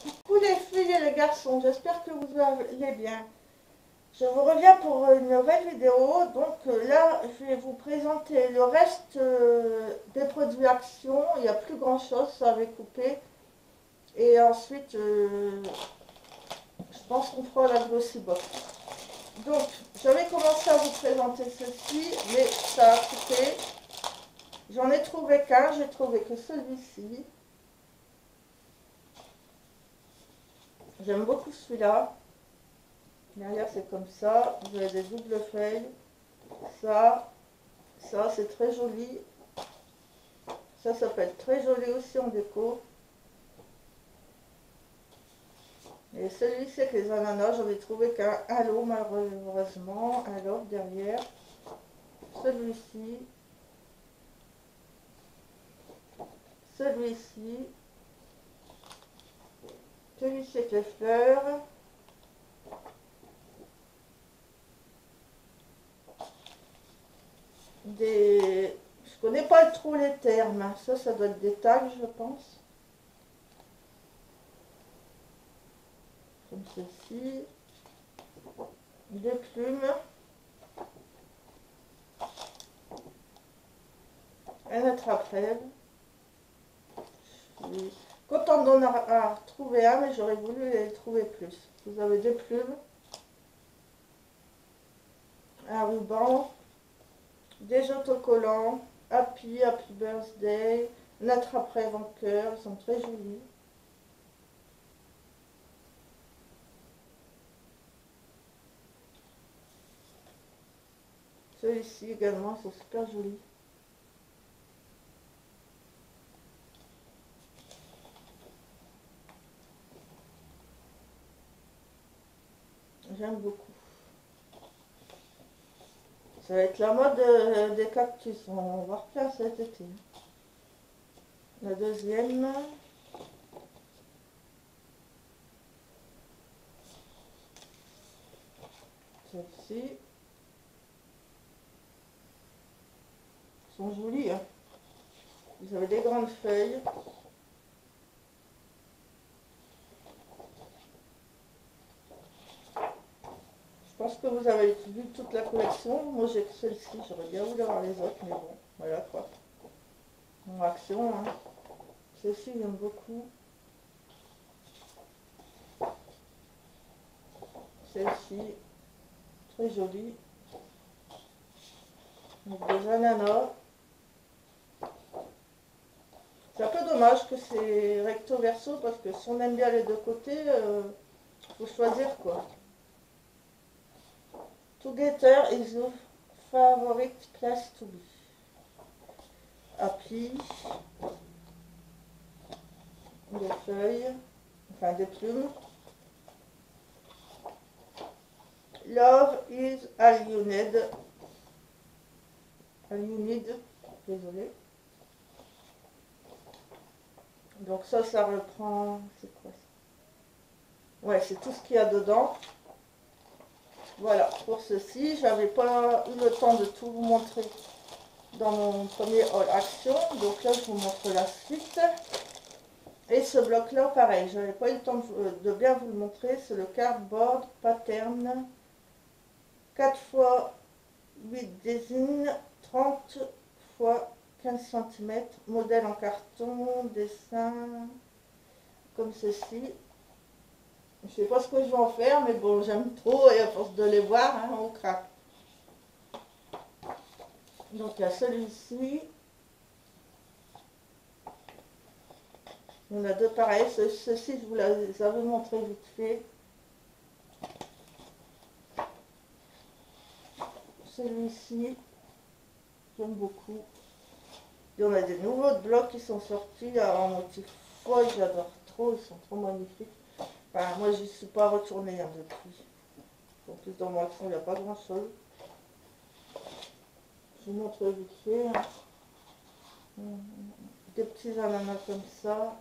Coucou les filles et les garçons, j'espère que vous allez bien. Je vous reviens pour une nouvelle vidéo. Donc là, je vais vous présenter le reste des produits Action. Il n'y a plus grand chose, ça avait coupé. Et ensuite, je pense qu'on fera la glossy box. Donc, j'avais commencé à vous présenter ceci, mais ça a coupé. J'en ai trouvé qu'un, j'ai trouvé que celui-ci. J'aime beaucoup celui-là. Derrière, c'est comme ça. Vous avez des doubles feuilles. Ça, ça c'est très joli. Ça peut être très joli aussi en déco. Et celui-ci avec les ananas, j'en ai trouvé qu'un halo malheureusement. Alors derrière, celui-ci, celui-ci, celui-ci avec les fleurs. Je connais pas trop les termes. Ça doit être des tags, je pense. Comme ceci. Des plumes. Un attrape-rêve. Je suis contente d'en avoir trouvé un, mais j'aurais voulu les trouver plus. Vous avez des plumes. Un ruban. Des autocollants. Happy, Happy Birthday. Un attrape-rêve en cœur. Ils sont très jolis. Ceux-ci également sont super jolis. J'aime beaucoup. Ça va être la mode des cactus. On va en voir plein cet été. La deuxième. Celle-ci. Ils sont jolis. Hein. Vous avez des grandes feuilles. Je pense que vous avez vu toute la collection. Moi j'ai que celle-ci. J'aurais bien voulu avoir les autres. Mais bon, voilà quoi. En Action. Hein. Celle-ci j'aime beaucoup. Celle-ci. Très jolie. Avec des ananas. C'est un peu dommage que c'est recto verso parce que si on aime bien les deux côtés, faut choisir quoi. Together is your favorite place to be. Happy. Des feuilles. Enfin des plumes. Love is all you need. All you need. Désolé. Donc ça reprend. C'est quoi ça? Ouais, c'est tout ce qu'il y a dedans. Voilà, pour ceci, j'avais pas eu le temps de tout vous montrer dans mon premier haul Action. Donc là, je vous montre la suite. Et ce bloc-là, pareil, j'avais pas eu le temps de bien vous le montrer. C'est le Cardboard Pattern 4 x 8 désignes, 30 x 15 cm, modèle en carton, dessin comme ceci. Je sais pas ce que je vais en faire, mais bon, j'aime trop et à force de les voir, hein, on craque. Donc il y a celui-ci. On a deux pareils. Ceux-ci, je vous les avais montré vite fait. Celui-ci, j'aime beaucoup. Et on a des nouveaux blocs qui sont sortis en motif foie, j'adore trop, ils sont trop magnifiques. Enfin, moi, je n'y suis pas retournée hein, depuis. En plus, dans mon action, il n'y a pas grand-chose. Je vous montre vite fait. Hein. Des petits ananas comme ça.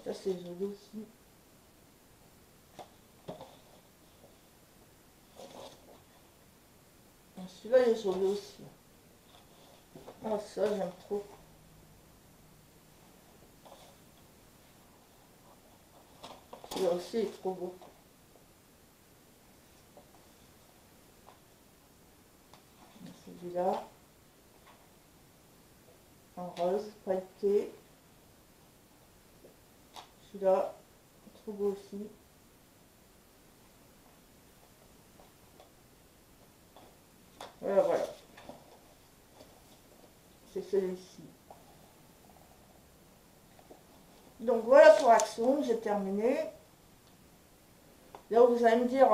Ça, c'est joli aussi. Celui-là, il est joli aussi. Ah, ça, j'aime trop. Lui aussi, il est trop beau. Celui-là, en rose, pailleté. Celui-là, trop beau aussi. Voilà. C'est celui-ci. Donc voilà pour Action, j'ai terminé. Là vous allez me dire,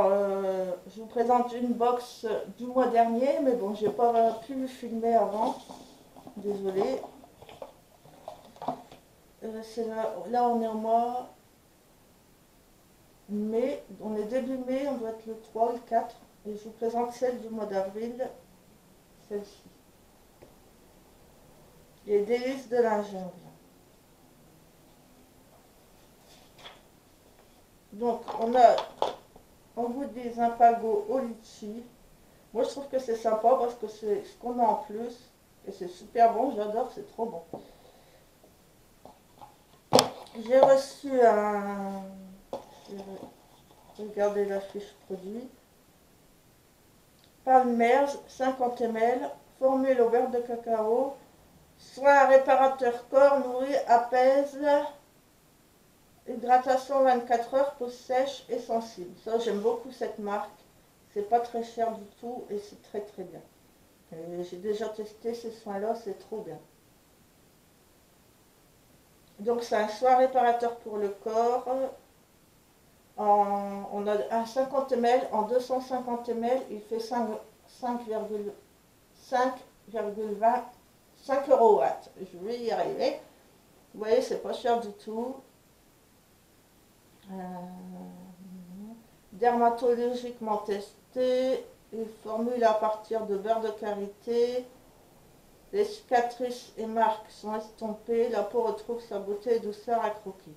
je vous présente une box du mois dernier, mais bon, j'ai pas pu filmer avant. Désolée. Là on est au mois mai, on est début mai, on doit être le 3 ou le 4. Et je vous présente celle du mois d'avril, celle-ci. Les délices de la jungle. Donc on vous dit des impagos au litchi. Moi je trouve que c'est sympa parce que c'est ce qu'on a en plus. Et c'est super bon, j'adore, c'est trop bon. J'ai reçu un... Regardez la fiche produit. Palmerge 50 ml, formule au beurre de cacao. Soin réparateur corps, nourrit, apaise. Hydratation 24 heures, peau sèche et sensible. Ça, j'aime beaucoup cette marque. C'est pas très cher du tout et c'est très très bien. J'ai déjà testé ces soins-là, c'est trop bien. Donc c'est un soin réparateur pour le corps. On a un 50 ml, en 250 ml, il fait 5,20 €. Je vais y arriver. Vous voyez, c'est pas cher du tout. Dermatologiquement testé. Il formule à partir de beurre de karité. Les cicatrices et marques sont estompées. La peau retrouve sa beauté et douceur à croquer.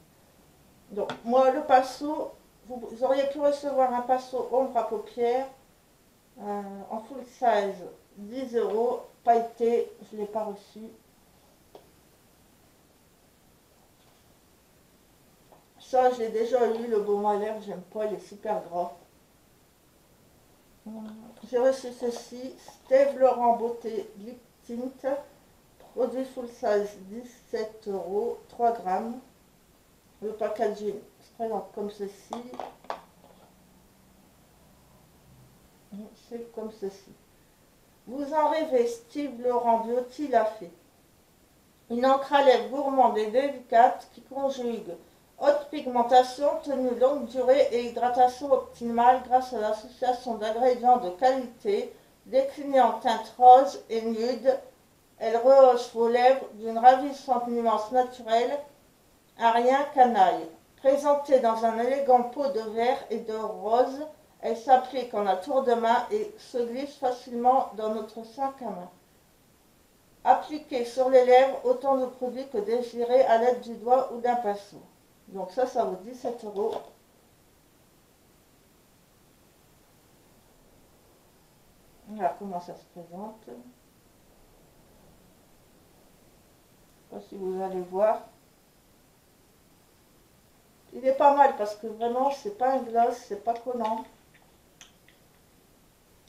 Donc, moi, le pinceau, vous auriez pu recevoir un pinceau ombre à paupières en full size, 10 €, pailleté, je ne l'ai pas reçu. Ça, je l'ai déjà eu, le baume à lèvres, j'aime pas, il est super gras. J'ai reçu ceci, Steve Laurent Beauté Lip Tint, produit full size, 17 €, 3 grammes. Le packaging se présente comme ceci. C'est comme ceci. Vous en rêvez, Steve Laurent Beauty l'a fait. Une encre à lèvres gourmande et délicate qui conjugue haute pigmentation, tenue longue durée et hydratation optimale grâce à l'association d'ingrédients de qualité déclinés en teintes rose et nude. Elle rehausse vos lèvres d'une ravissante nuance naturelle, un rien canaille. Présentée dans un élégant pot de verre et de rose, elle s'applique en un tour de main et se glisse facilement dans notre sac à main. Appliquez sur les lèvres autant de produits que désiré à l'aide du doigt ou d'un pinceau. Donc ça vaut 17 €. Voilà comment ça se présente. Je ne sais pas si vous allez voir. Il est pas mal parce que vraiment c'est pas un gloss, c'est pas collant.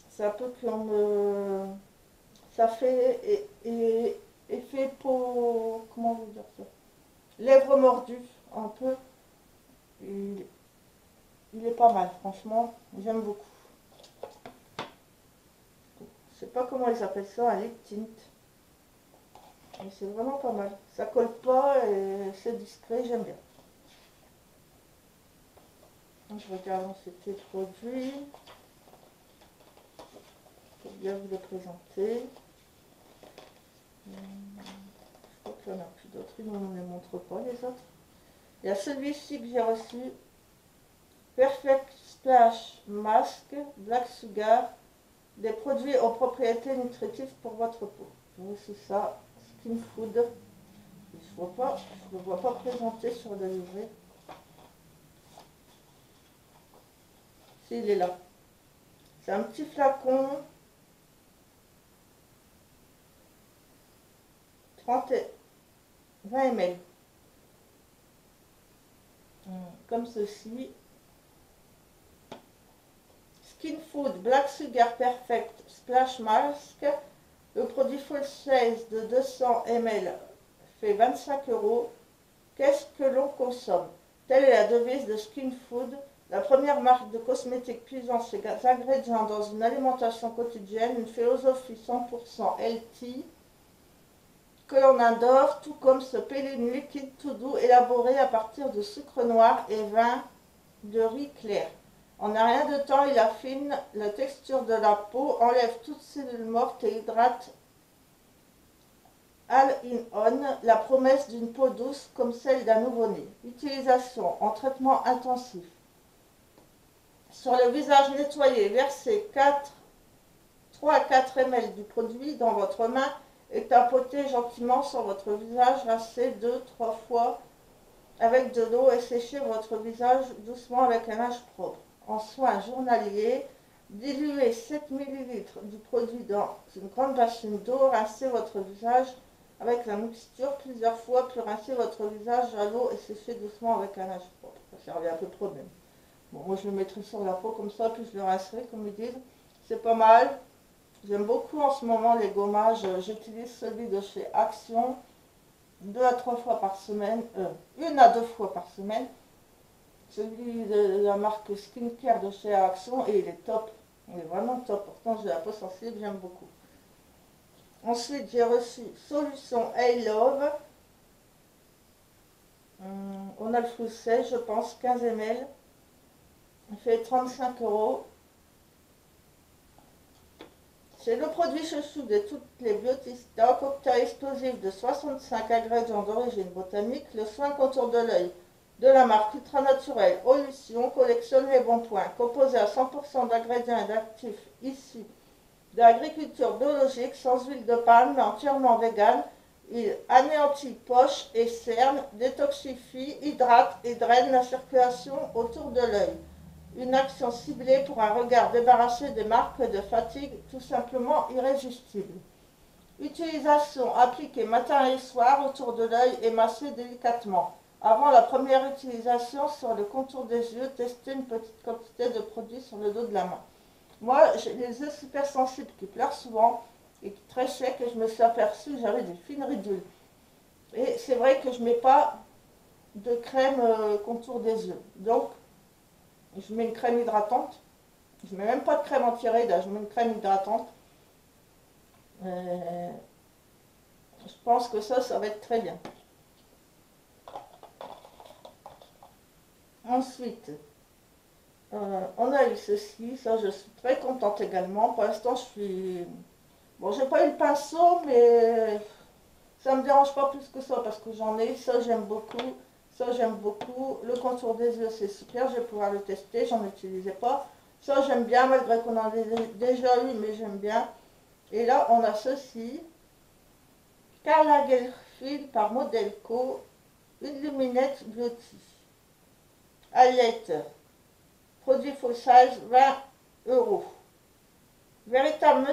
C'est un peu comme ça fait effet peau, comment vous dire ça, lèvres mordues un peu. Il est pas mal, franchement, j'aime beaucoup. Je sais pas comment ils appellent ça, un lip tint. Mais c'est vraiment pas mal. Ça colle pas et c'est discret, j'aime bien. Je regarde ensuite les produits. Pour bien vous les présenter. Je crois qu'il y en a plus d'autres, ils ne me les montrent pas les autres. Il y a celui-ci que j'ai reçu. Perfect Splash Mask Black Sugar. Des produits aux propriétés nutritives pour votre peau. J'ai reçu ça. Skin Food. Je ne le vois pas présenté sur le livret. Si, il est là. C'est un petit flacon. 20 ml. comme ceci. Skin Food Black Sugar Perfect Splash Mask. Le produit full size de 200 ml fait 25 €. Qu'est-ce que l'on consomme? Telle est la devise de Skin Food, la première marque de cosmétiques puisant ses ingrédients dans une alimentation quotidienne, une philosophie 100% healthy que l'on adore, tout comme ce peeling liquide tout doux élaboré à partir de sucre noir et vin de riz clair. En un rien de temps, il affine la texture de la peau, enlève toutes cellules mortes et hydrate All-in-On, la promesse d'une peau douce comme celle d'un nouveau-né. Utilisation en traitement intensif. Sur le visage nettoyé, versez 3 à 4 ml du produit dans votre main et tapotez gentiment sur votre visage, rincez 2-3 fois avec de l'eau et séchez votre visage doucement avec un linge propre. En soins journaliers, diluez 7 ml du produit dans une grande bassine d'eau, rincez votre visage avec la mixture plusieurs fois, puis rincez votre visage à l'eau et séchez doucement avec un linge propre. Ça revient à peu près au même. Bon, moi je le mettrai sur la peau comme ça, puis je le rincerai comme ils disent. C'est pas mal. J'aime beaucoup en ce moment les gommages. J'utilise celui de chez Action 2 à 3 fois par semaine, 1 à 2 fois par semaine. Celui de la marque Skincare de chez Action et il est top. Il est vraiment top. Pourtant j'ai la peau sensible, j'aime beaucoup. Ensuite j'ai reçu Solution I Love. On a le flou sèche, je pense, 15 ml. Il fait 35 €. C'est le produit chouchou de toutes les beauty-stars, cocktail explosif de 65 ingrédients d'origine botanique, le soin contour de l'œil de la marque Ultra Naturelle Olution collectionne les bons points. Composé à 100% d'ingrédients et d'actifs issus de l'agriculture biologique, sans huile de palme, mais entièrement vegan, il anéantit poches et cernes, détoxifie, hydrate et draine la circulation autour de l'œil. Une action ciblée pour un regard débarrassé des marques de fatigue, tout simplement irrésistible. Utilisation appliquée matin et soir autour de l'œil et massée délicatement. Avant la première utilisation sur le contour des yeux, testez une petite quantité de produit sur le dos de la main. Moi, j'ai les yeux super sensibles qui pleurent souvent et très secs et je me suis aperçue que j'avais des fines ridules. Et c'est vrai que je ne mets pas de crème contour des yeux. Donc, je mets une crème hydratante. Je ne mets même pas de crème anti-rides, je mets une crème hydratante. Je pense que ça va être très bien. Ensuite, on a eu ceci. Ça, je suis très contente également. Pour l'instant, je suis... Bon, j'ai pas eu le pinceau, mais ça me dérange pas plus que ça parce que j'en ai. Ça, j'aime beaucoup. Ça, j'aime beaucoup. Le contour des yeux, c'est super. Je vais pouvoir le tester. J'en utilisais pas. Ça, j'aime bien, malgré qu'on en ait déjà eu, mais j'aime bien. Et là, on a ceci. Karl Lagerfeld par Modelco. Une luminette beauty. Highlighter. Produit full size, 20 €. Véritable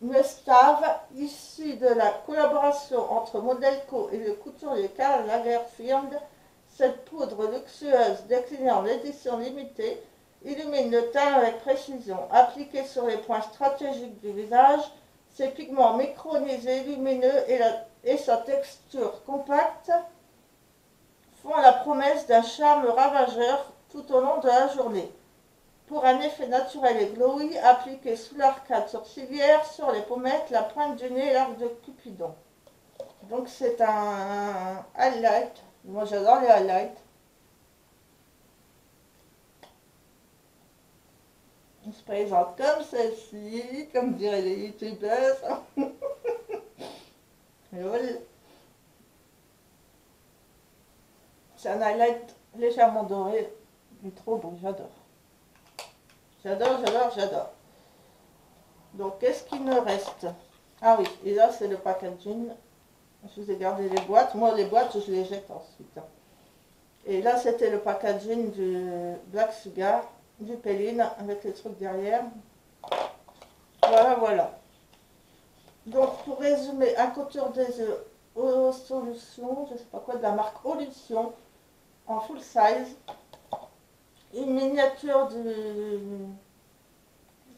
mustave issu de la collaboration entre Modelco et le couturier Karl Lagerfeld. Cette poudre luxueuse déclinée en édition limitée illumine le teint avec précision. Appliquée sur les points stratégiques du visage, ses pigments micronisés, lumineux et sa texture compacte font la promesse d'un charme ravageur tout au long de la journée. Pour un effet naturel et glowy, appliqué sous l'arcade sourcilière, sur les pommettes, la pointe du nez et l'arc de Cupidon. Donc c'est un highlight. Moi j'adore les highlights. On se présente comme celle-ci, comme diraient les youtubeurs. C'est un highlight légèrement doré. Il est trop beau, j'adore. J'adore, j'adore, j'adore. Donc, qu'est-ce qu'il me reste? Ah oui, et là, c'est le packaging. Je vous ai gardé les boîtes. Moi, les boîtes, je les jette ensuite. Et là, c'était le packaging du Black Sugar, du Pellin, avec les trucs derrière. Voilà, voilà. Donc, pour résumer, un contour des yeux aux solutions, je ne sais pas quoi, de la marque Olution. en full size. Une miniature de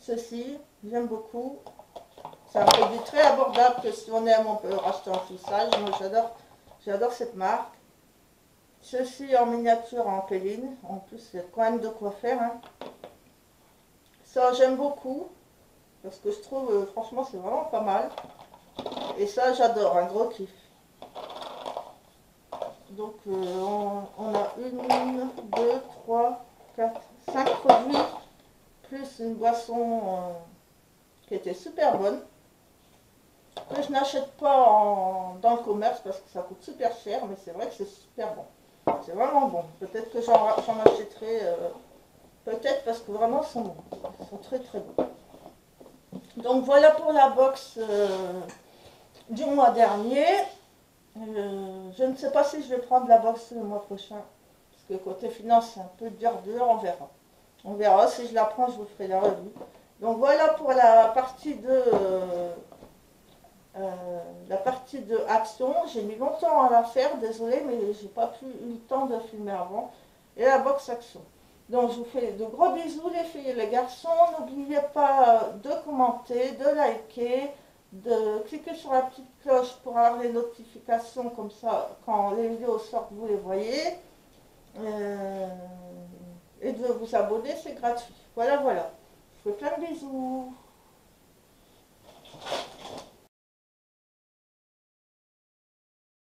ceci, j'aime beaucoup. C'est un produit très abordable que si on aime, on peut racheter en full size. Moi j'adore cette marque. Ceci en miniature en péline. En plus, il y a quand même de quoi faire. Hein. Ça, j'aime beaucoup. Parce que je trouve, franchement, c'est vraiment pas mal. Et ça, j'adore. Un gros kiff. Donc, on a une, deux, trois, quatre, cinq produits. Plus une boisson qui était super bonne. Que je n'achète pas dans le commerce parce que ça coûte super cher. Mais c'est vrai que c'est super bon. C'est vraiment bon. Peut-être que j'en achèterai. Peut-être parce que vraiment ils sont bons. Ils sont très très bons. Donc voilà pour la box du mois dernier. Je ne sais pas si je vais prendre la box le mois prochain. Parce que côté finance c'est un peu dur, on verra. On verra. Si je la prends, je vous ferai la revue. Donc voilà pour la partie de action. J'ai mis longtemps à la faire, désolé, mais j'ai pas eu le temps de filmer avant. Et la box action. Donc je vous fais de gros bisous les filles et les garçons. N'oubliez pas de commenter, de liker, de cliquer sur la petite cloche pour avoir les notifications comme ça quand les vidéos sortent vous les voyez. Et de vous abonner, c'est gratuit. Voilà, voilà. Je vous fais plein de bisous.